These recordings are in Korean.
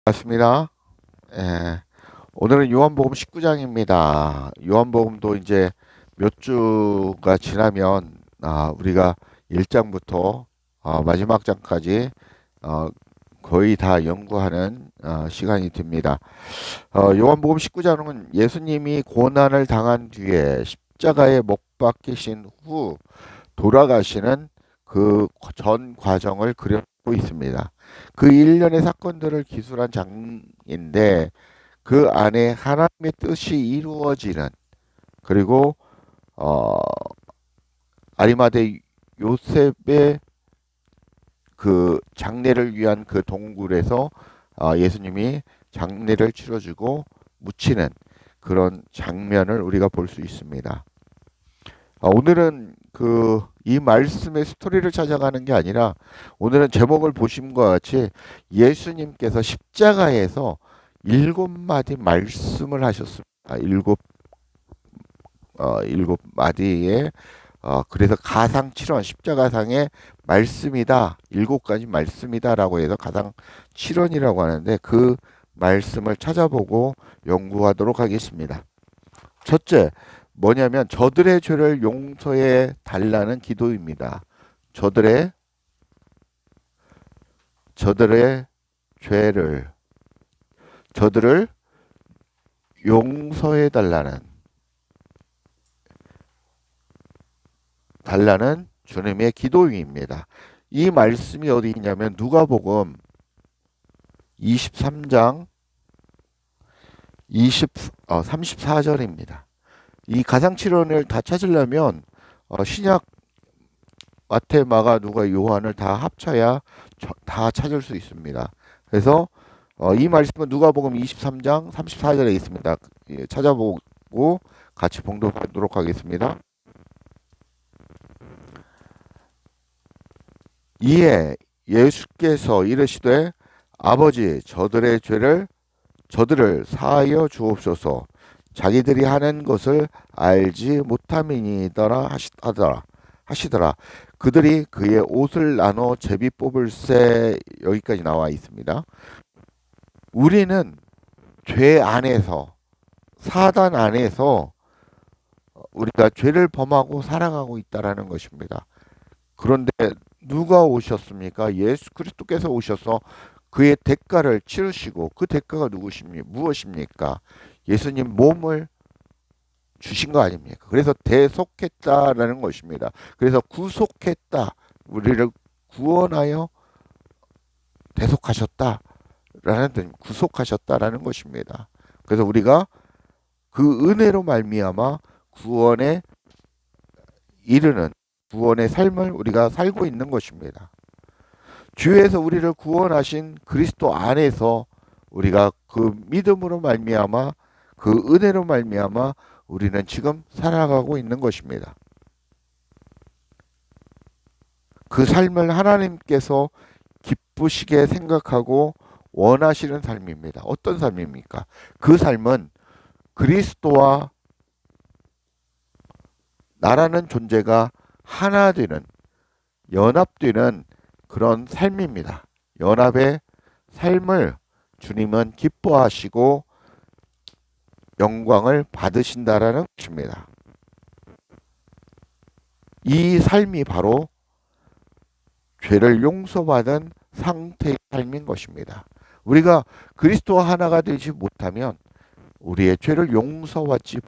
맞습니다. 예. 오늘은 요한복음 19장입니다. 요한복음도 이제 몇 주가 지나면 우리가 1장부터 마지막 장까지 어, 거의 다 연구하는 시간이 됩니다. 요한복음 19장은 예수님이 고난을 당한 뒤에 십자가에 못 박히신 후 돌아가시는 그 전 과정을 그려고 있습니다. 그 일련의 사건들을 기술한 장인데 그 안에 하나님의 뜻이 이루어지는 그리고 어, 아리마대 요셉의 그 장례를 위한 그 동굴에서 예수님이 장례를 치러주고 묻히는 그런 장면을 우리가 볼 수 있습니다. 오늘은 이 말씀의 스토리를 찾아가는 게 아니라 오늘은 제목을 보신 것 같이 예수님께서 십자가에서 일곱 마디 말씀을 하셨습니다. 일곱 마디의 그래서 가상칠언 십자가상의 말씀이다. 일곱 가지 말씀이다라고 해서 가상칠언이라고 하는데 그 말씀을 찾아보고 연구하도록 하겠습니다. 첫째, 뭐냐면 저들의 죄를 용서해 달라는 기도입니다. 저들의 저들의 죄를 저들을 용서해 달라는 주님의 기도입니다. 이 말씀이 어디 있냐면 누가복음 23장 34절입니다. 이 가상칠언을 다 찾으려면 신약 마태, 마가, 누가, 요한을 다 합쳐야 다 찾을 수 있습니다. 그래서 이 말씀은 누가복음 23장 34절에 있습니다. 예, 찾아보고 같이 봉독하도록 하겠습니다. 이에 예수께서 이르시되 아버지 저들을 사하여 주옵소서 자기들이 하는 것을 알지 못함이니더라 하시더라. 그들이 그의 옷을 나눠 제비 뽑을새 여기까지 나와 있습니다. 우리는 죄 안에서 사단 안에서 우리가 죄를 범하고 살아가고 있다라는 것입니다. 그런데 누가 오셨습니까? 예수 그리스도께서 오셔서 그의 대가를 치르시고 그 대가가 무엇입니까? 예수님 몸을 주신 거 아닙니까? 그래서 대속했다라는 것입니다. 그래서 구속했다. 우리를 구원하여 대속하셨다라는 뜻, 구속하셨다라는 것입니다. 그래서 우리가 그 은혜로 말미암아 구원에 이르는 구원의 삶을 우리가 살고 있는 것입니다. 주에서 우리를 구원하신 그리스도 안에서 우리가 그 믿음으로 말미암아 그 은혜로 말미암아 우리는 지금 살아가고 있는 것입니다. 그 삶을 하나님께서 기쁘시게 생각하고 원하시는 삶입니다. 어떤 삶입니까? 그 삶은 그리스도와 나라는 존재가 하나 되는 연합되는 그런 삶입니다. 연합의 삶을 주님은 기뻐하시고 영광을 받으신다라는 것입니다. 이 삶이 바로 죄를 용서받은 상태의 삶인 것입니다. 우리가 그리스도와 하나가 되지 못하면 우리의 죄를 용서받지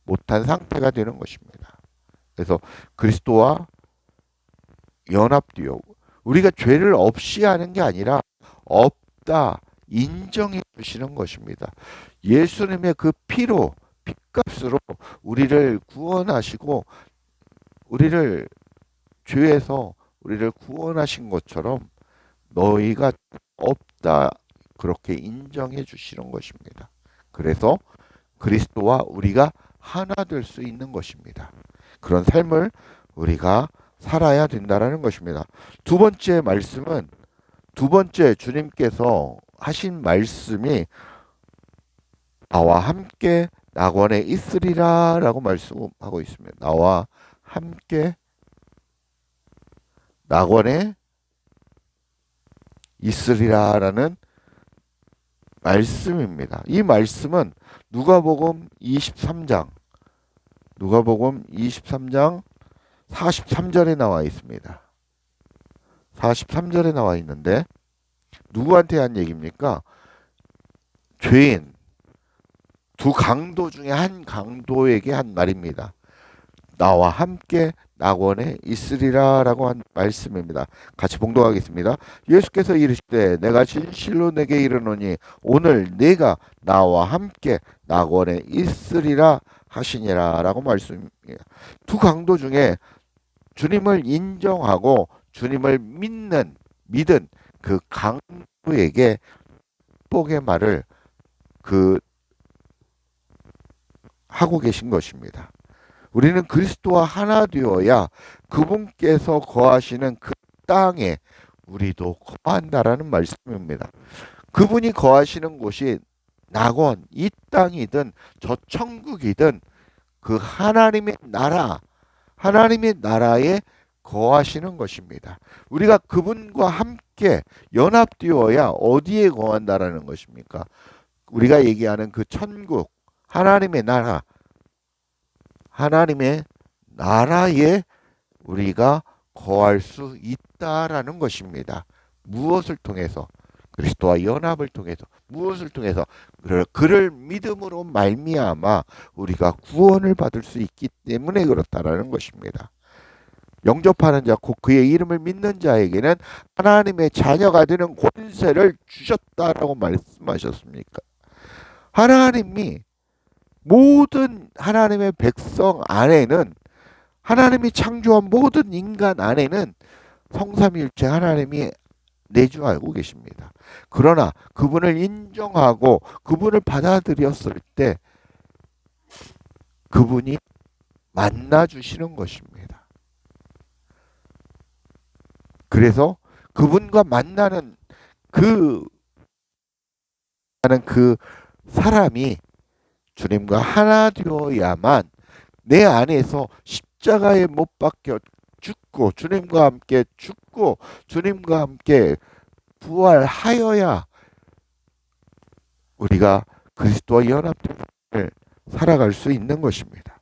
못한 상태가 되는 것입니다. 그래서 그리스도와 연합되어 우리가 죄를 없이 하는 게 아니라 없다 인정해 주시는 것입니다. 예수님의 그 피로 피값으로 우리를 구원하시고 우리를 죄에서 우리를 구원하신 것처럼 너희가 없다 그렇게 인정해 주시는 것입니다. 그래서 그리스도와 우리가 하나 될 수 있는 것입니다. 그런 삶을 우리가 살아야 된다라는 것입니다. 두 번째 주님께서 하신 말씀이 나와 함께 낙원에 있으리라라고 말씀하고 있습니다. 나와 함께 낙원에 있으리라라는 말씀입니다. 이 말씀은 누가복음 23장 43절에 나와 있습니다. 43절에 나와 있는데 누구한테 한 얘기입니까? 죄인 두 강도 중에 한 강도에게 한 말입니다. 나와 함께 낙원에 있으리라 라고 한 말씀입니다. 같이 봉독하겠습니다. 예수께서 이르시되 내가 진실로 내게 이르노니 오늘 네가 나와 함께 낙원에 있으리라 하시니라 라고 말씀입니다. 두 강도 중에 주님을 인정하고 주님을 믿은 그 강도에게 축복의 말을 그 하고 계신 것입니다. 우리는 그리스도와 하나 되어야 그분께서 거하시는 그 땅에 우리도 거한다라는 말씀입니다. 그분이 거하시는 곳이 낙원, 이 땅이든 저 천국이든 그 하나님의 나라에 거하시는 것입니다. 우리가 그분과 함께 연합되어야 어디에 거한다라는 것입니까? 우리가 얘기하는 그 천국, 하나님의 나라에 우리가 거할 수 있다라는 것입니다. 무엇을 통해서? 그리스도와 연합을 통해서. 무엇을 통해서? 그를 믿음으로 말미암아 우리가 구원을 받을 수 있기 때문에 그렇다라는 것입니다. 영접하는 자, 곧 그의 이름을 믿는 자에게는 하나님의 자녀가 되는 권세를 주셨다라고 말씀하셨습니까? 하나님이 모든 하나님의 백성 안에는 하나님이 창조한 모든 인간 안에는 성삼위일체 하나님이 내주하고 계십니다. 그러나 그분을 인정하고 그분을 받아들였을 때 그분이 만나주시는 것입니다. 그래서 그분과 만나는 그 사람이 주님과 하나 되어야만 내 안에서 십자가에 못 박혀 죽고 주님과 함께 죽고 주님과 함께 부활하여야 우리가 그리스도와 연합된 삶을 살아갈 수 있는 것입니다.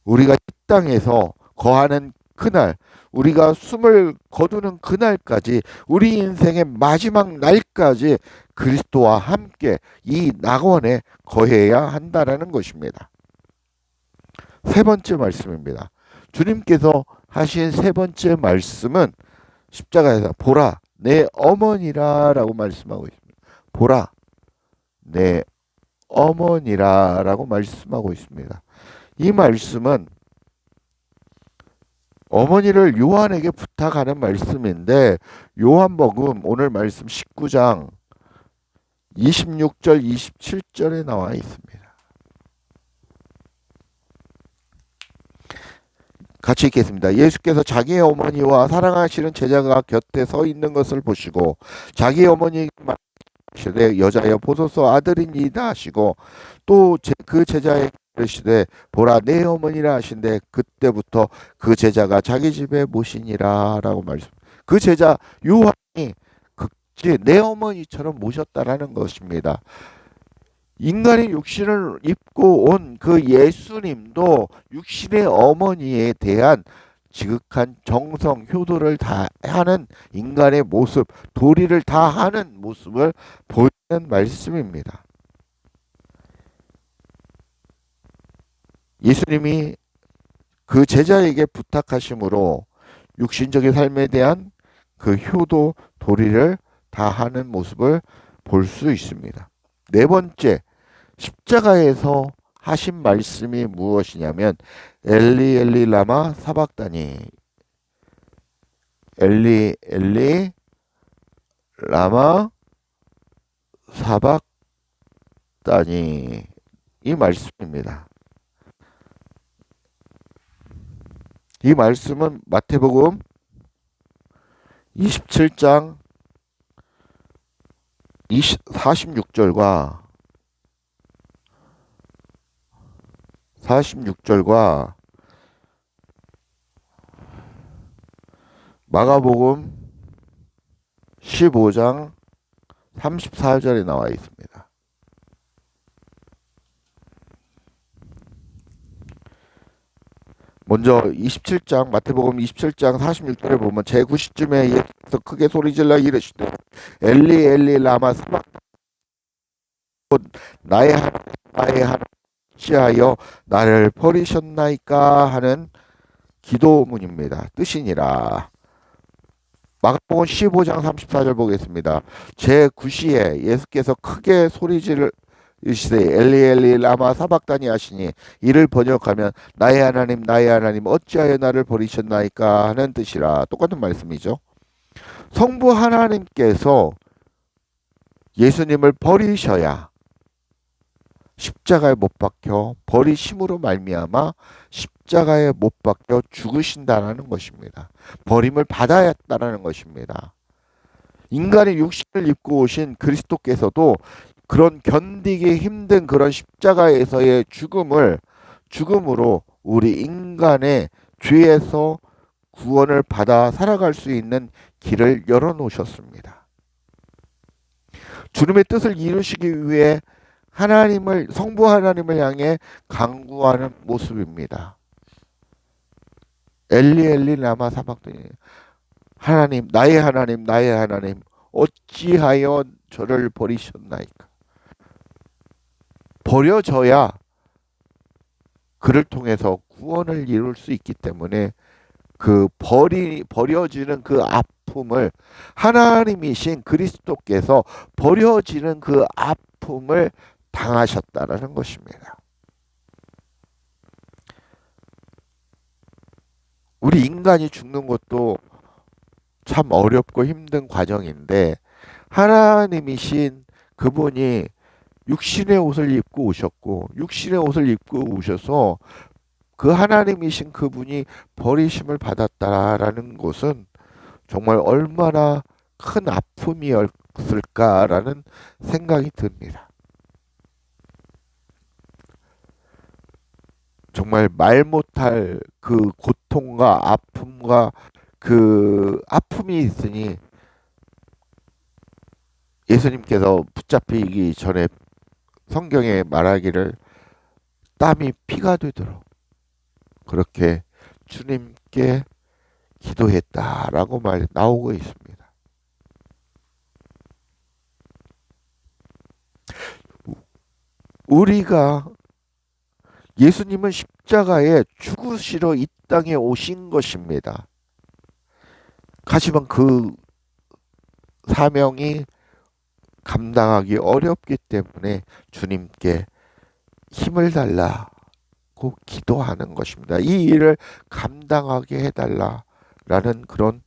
우리가 이 땅에서 거하는 그날, 우리가 숨을 거두는 그날까지, 우리 인생의 마지막 날까지 그리스도와 함께 이 낙원에 거해야 한다라는 것입니다. 세 번째 말씀입니다. 주님께서 하신 세 번째 말씀은 십자가에서 보라 내 어머니라 라고 말씀하고 있습니다. 보라 내 어머니라 라고 말씀하고 있습니다. 이 말씀은 어머니를 요한에게 부탁하는 말씀인데 요한복음 오늘 말씀 19장 26절 27절에 나와 있습니다. 같이 읽겠습니다. 예수께서 자기의 어머니와 사랑하시는 제자가 곁에 서 있는 것을 보시고 자기의 어머니에게 말하시되 여자여 보소서 아들이니이다 하시고 또 그 제자에게 이르시되 보라 내 어머니라 하신데 그때부터 그 제자가 자기 집에 모시니라 라고 말씀. 그 제자 요한이 내 어머니처럼 모셨다라는 것입니다. 인간의 육신을 입고 온 그 예수님도 육신의 어머니에 대한 지극한 정성, 효도를 다하는 인간의 모습, 도리를 다하는 모습을 보이는 말씀입니다. 예수님이 그 제자에게 부탁하심으로 육신적인 삶에 대한 그 효도, 도리를 다하는 모습을 볼 수 있습니다. 네 번째, 십자가에서 하신 말씀이 무엇이냐면 엘리 엘리 라마 사박다니 엘리 엘리 라마 사박다니 이 말씀입니다. 이 말씀은 마태복음 27장 46절과 마가복음 15장 34절에 나와 있습니다. 먼저 27장 마태복음 27장 46절에 보면 제9시쯤에 예수께서 크게 소리질러 이르시되 엘리 엘리 라마 사박다니 나의 하나님 나의 하나님 어찌하여 나를 버리셨나이까 하는 기도문입니다. 뜻이니라. 마가복음 15장 34절 보겠습니다. 제9시에 예수께서 크게 소리지르시되 엘리 엘리 라마 사박다니 하시니 이를 번역하면 나의 하나님 나의 하나님 어찌하여 나를 버리셨나이까 하는 뜻이라. 똑같은 말씀이죠. 성부 하나님께서 예수님을 버리셔야 십자가에 못 박혀 버리심으로 말미암아 십자가에 못 박혀 죽으신다는 것입니다. 버림을 받아야 했다는 것입니다. 인간의 육신을 입고 오신 그리스도께서도 그런 견디기 힘든 그런 십자가에서의 죽음으로 우리 인간의 죄에서 구원을 받아 살아갈 수 있는 길을 열어놓으셨습니다. 주님의 뜻을 이루시기 위해 성부 하나님을 향해 간구하는 모습입니다. 엘리 엘리 라마 사박다니 하나님 나의 하나님 나의 하나님 어찌하여 저를 버리셨나이까. 버려져야 그를 통해서 구원을 이룰 수 있기 때문에 버려지는 그 아픔을 하나님이신 그리스도께서 버려지는 그 아픔을 당하셨다라는 것입니다. 우리 인간이 죽는 것도 참 어렵고 힘든 과정인데 하나님이신 그분이 육신의 옷을 입고 오셨고 육신의 옷을 입고 오셔서 그 하나님이신 그분이 버리심을 받았다라는 것은 정말 얼마나 큰 아픔이었을까라는 생각이 듭니다. 정말 말 못할 그 고통과 아픔과 그 아픔이 있으니 예수님께서 붙잡히기 전에 성경에 말하기를 땀이 피가 되도록 그렇게 주님께 기도했다라고 나오고 있습니다. 우리가 예수님은 십자가에 죽으시러 이 땅에 오신 것입니다. 하지만 그 사명이 감당하기 어렵기 때문에 주님께 힘을 달라고 기도하는 것입니다. 이 일을 감당하게 해달라라는 그런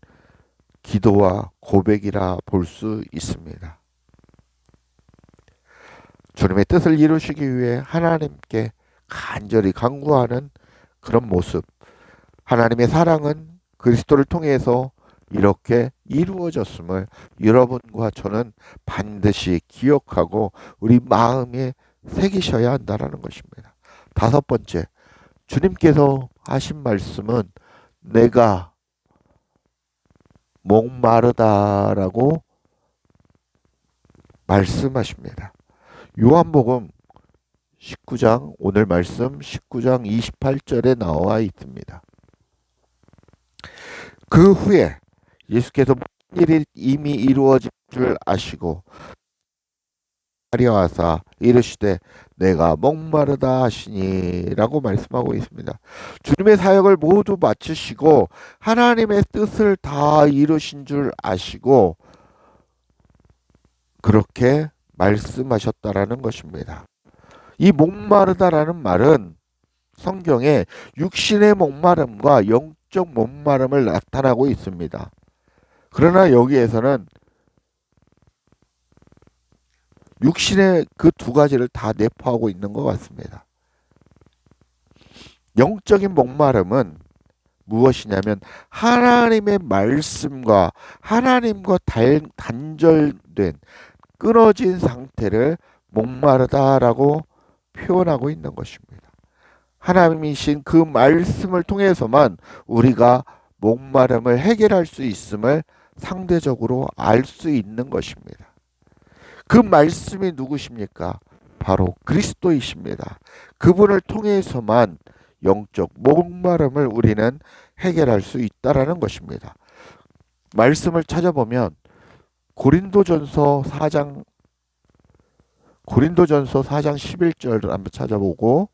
기도와 고백이라 볼 수 있습니다. 주님의 뜻을 이루시기 위해 하나님께 간절히 간구하는 그런 모습. 하나님의 사랑은 그리스도를 통해서 이렇게 이루어졌음을 여러분과 저는 반드시 기억하고 우리 마음에 새기셔야 한다는 것입니다. 다섯 번째, 주님께서 하신 말씀은 내가 목마르다라고 말씀하십니다. 요한복음 19장 오늘 말씀 19장 28절에 나와 있습니다. 그 후에 예수께서 모든 일이 이미 이루어진 줄 아시고 하려하사 이르시되 내가 목마르다 하시니라고 말씀하고 있습니다. 주님의 사역을 모두 마치시고 하나님의 뜻을 다 이루신 줄 아시고 그렇게 말씀하셨다라는 것입니다. 이 목마르다라는 말은 성경에 육신의 목마름과 영적 목마름을 나타나고 있습니다. 그러나 여기에서는 육신의 그 두 가지를 다 내포하고 있는 것 같습니다. 영적인 목마름은 무엇이냐면 하나님의 말씀과 하나님과 단절된 끊어진 상태를 목마르다라고 표현하고 있는 것입니다. 하나님이신 그 말씀을 통해서만 우리가 목마름을 해결할 수 있음을 상대적으로 알 수 있는 것입니다. 그 말씀이 누구십니까? 바로 그리스도이십니다. 그분을 통해서만 영적 목마름을 우리는 해결할 수 있다라는 것입니다. 말씀을 찾아보면 고린도전서 4장 11절을 한번 찾아보고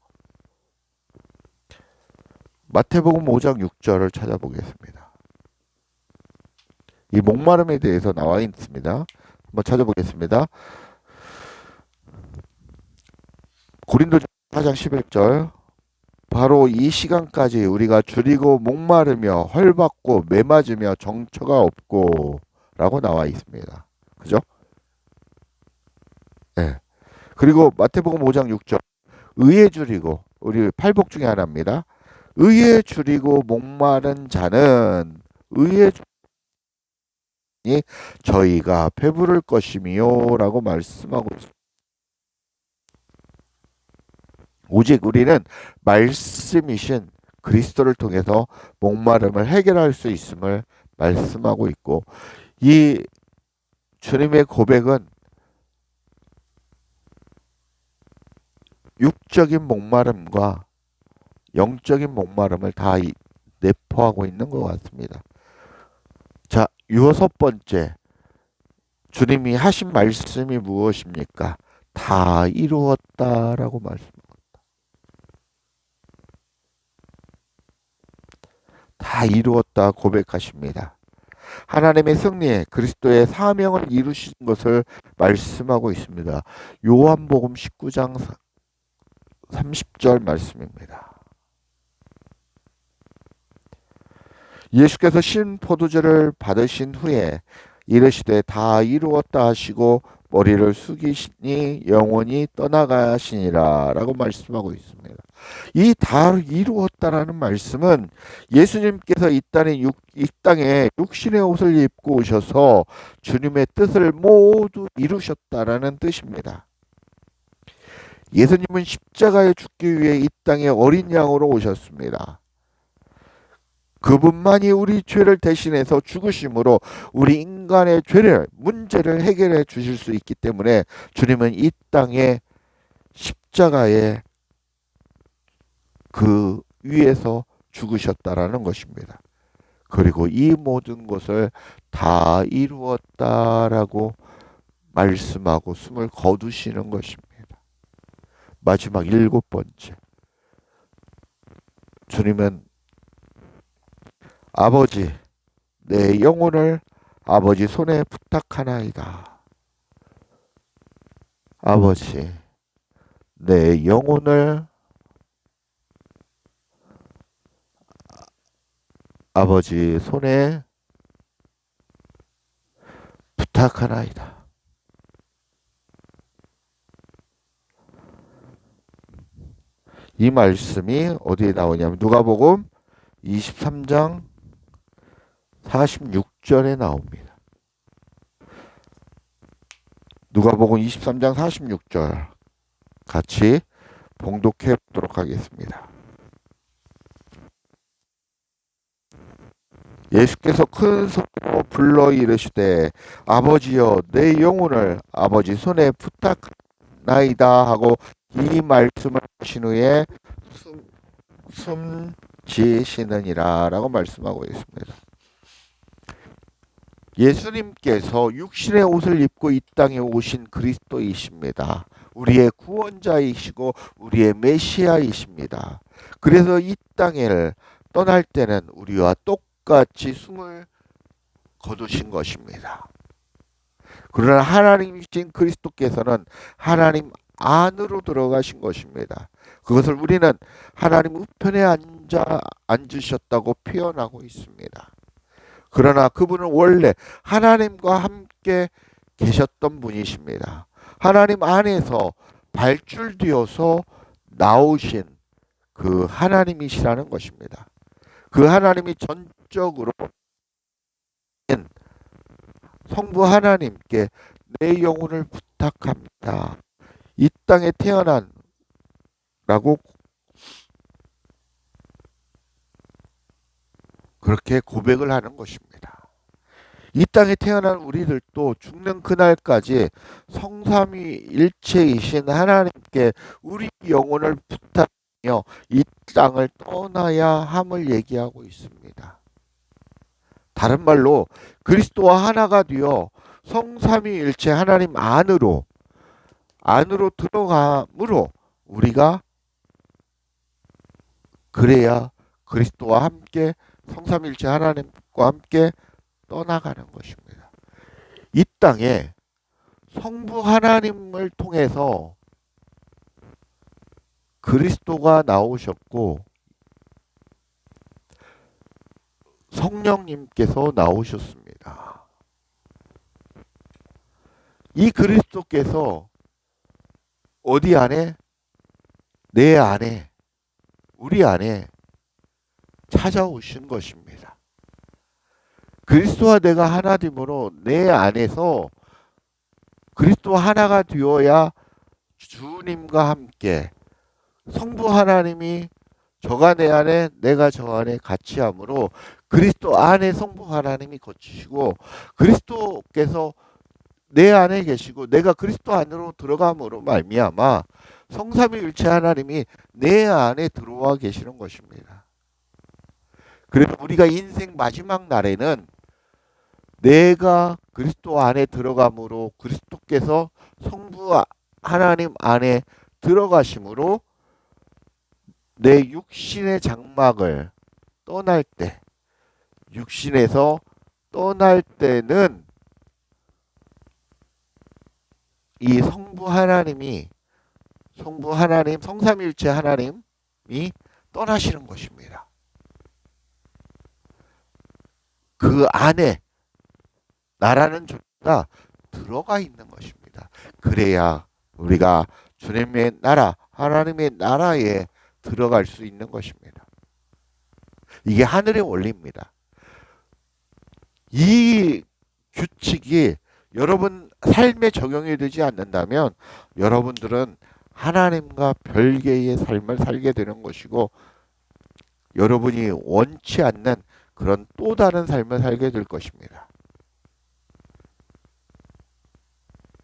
마태복음 5장 6절을 찾아보겠습니다. 이 목마름에 대해서 나와 있습니다. 한번 찾아보겠습니다. 고린도전서 4장 11절 바로 이 시간까지 우리가 줄이고 목마르며 헐받고 매맞으며 정처가 없고 라고 나와 있습니다. 그죠? 네. 그리고 마태복음 5장 6절 의에 줄이고 우리 팔복 중에 하나입니다. 의에 줄이고 목마른 자는 의에 줄이니 저희가 배부를 것이미요 라고 말씀하고 있습니다. 오직 우리는 말씀이신 그리스도를 통해서 목마름을 해결할 수 있음을 말씀하고 있고 이 주님의 고백은 육적인 목마름과 영적인 목마름을 다 내포하고 있는 것 같습니다. 자, 여섯 번째 주님이 하신 말씀이 무엇입니까? 다 이루었다라고 말씀합니다. 다 이루었다 고백하십니다. 하나님의 승리에 그리스도의 사명을 이루신 것을 말씀하고 있습니다. 요한복음 19장 30절 말씀입니다. 예수께서 신 포도주를 받으신 후에 이르시되 다 이루었다 하시고 머리를 숙이시니 영원히 떠나가시니라 라고 말씀하고 있습니다. 이 다 이루었다라는 말씀은 예수님께서 이 땅에 육신의 옷을 입고 오셔서 주님의 뜻을 모두 이루셨다라는 뜻입니다. 예수님은 십자가에 죽기 위해 이 땅에 어린 양으로 오셨습니다. 그분만이 우리 죄를 대신해서 죽으심으로 우리 인간의 문제를 해결해 주실 수 있기 때문에 주님은 이 땅에 십자가에 그 위에서 죽으셨다라는 것입니다. 그리고 이 모든 것을 다 이루었다라고 말씀하고 숨을 거두시는 것입니다. 마지막 일곱 번째. 주님은 아버지, 내 영혼을 아버지 손에 부탁하나이다. 아버지, 내 영혼을 아버지 손에 부탁하나이다. 이 말씀이 어디에 나오냐면 누가복음 23장 46절에 나옵니다. 누가복음 23장 46절 같이 봉독해 보도록 하겠습니다. 예수께서 큰 소리로 불러 이르시되 아버지여 내 영혼을 아버지 손에 부탁나이다 하고 이 말씀을 하신 후에 숨지시느니라 라고 말씀하고 있습니다. 예수님께서 육신의 옷을 입고 이 땅에 오신 그리스도이십니다. 우리의 구원자이시고 우리의 메시아이십니다. 그래서 이 땅을 떠날 때는 우리와 똑같이 숨을 거두신 것입니다. 그러나 하나님이신 그리스도께서는 하나님 안으로 들어가신 것입니다. 그것을 우리는 하나님 우편에 앉으셨다고 표현하고 있습니다. 그러나 그분은 원래 하나님과 함께 계셨던 분이십니다. 하나님 안에서 발출되어서 나오신 그 하나님이시라는 것입니다. 그 하나님이 전적으로 성부 하나님께 내 영혼을 부탁합니다. 이 땅에 태어난 라고 그렇게 고백을 하는 것입니다. 이 땅에 태어난 우리들도 죽는 그날까지 성삼위일체이신 하나님께 우리 영혼을 부탁하며 이 땅을 떠나야 함을 얘기하고 있습니다. 다른 말로 그리스도와 하나가 되어 성삼위일체 하나님 안으로 들어감으로 우리가 그래야 그리스도와 함께 성삼위일체 하나님과 함께 떠나가는 것입니다. 이 땅에 성부 하나님을 통해서 그리스도가 나오셨고 성령님께서 나오셨습니다. 이 그리스도께서 어디 안에? 내 안에, 우리 안에 찾아오신 것입니다. 그리스도와 내가 하나됨으로 내 안에서 그리스도와 하나가 되어야 주님과 함께 성부 하나님이 저가 내 안에 내가 저 안에 같이 함으로 그리스도 안에 성부 하나님이 거치시고 그리스도께서 내 안에 계시고 내가 그리스도 안으로 들어감으로 말미암아 성삼위일체 하나님이 내 안에 들어와 계시는 것입니다. 그래서 우리가 인생 마지막 날에는 내가 그리스도 안에 들어감으로 그리스도께서 성부 하나님 안에 들어가심으로 내 육신의 장막을 떠날 때, 육신에서 떠날 때는 이 성부 하나님, 성삼위일체 하나님이 떠나시는 것입니다. 그 안에 나라는 존재가 들어가 있는 것입니다. 그래야 우리가 주님의 나라, 하나님의 나라에 들어갈 수 있는 것입니다. 이게 하늘의 원리입니다. 이 규칙이 여러분 삶에 적용이 되지 않는다면 여러분들은 하나님과 별개의 삶을 살게 되는 것이고 여러분이 원치 않는 그런 또 다른 삶을 살게 될 것입니다.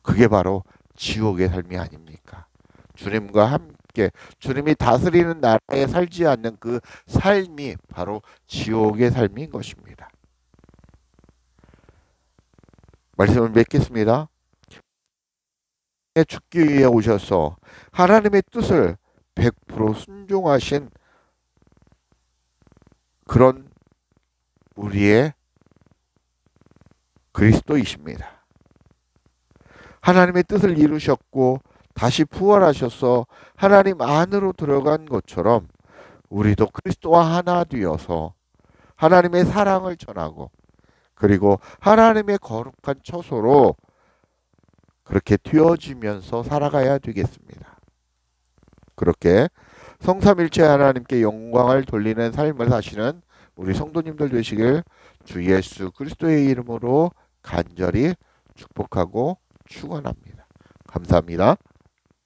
그게 바로 지옥의 삶이 아닙니까? 주님과 함께 주님이 다스리는 나라에 살지 않는 그 삶이 바로 지옥의 삶인 것입니다. 말씀을 맺겠습니다. 죽기 위해 오셔서 하나님의 뜻을 100% 순종하신 그런 우리의 그리스도이십니다. 하나님의 뜻을 이루셨고 다시 부활하셔서 하나님 안으로 들어간 것처럼 우리도 그리스도와 하나 되어서 하나님의 사랑을 전하고 그리고 하나님의 거룩한 처소로 그렇게 되어지면서 살아가야 되겠습니다. 그렇게 성삼일체 하나님께 영광을 돌리는 삶을 사시는 우리 성도님들 되시길 주 예수 그리스도의 이름으로 간절히 축복하고 축원합니다. 감사합니다.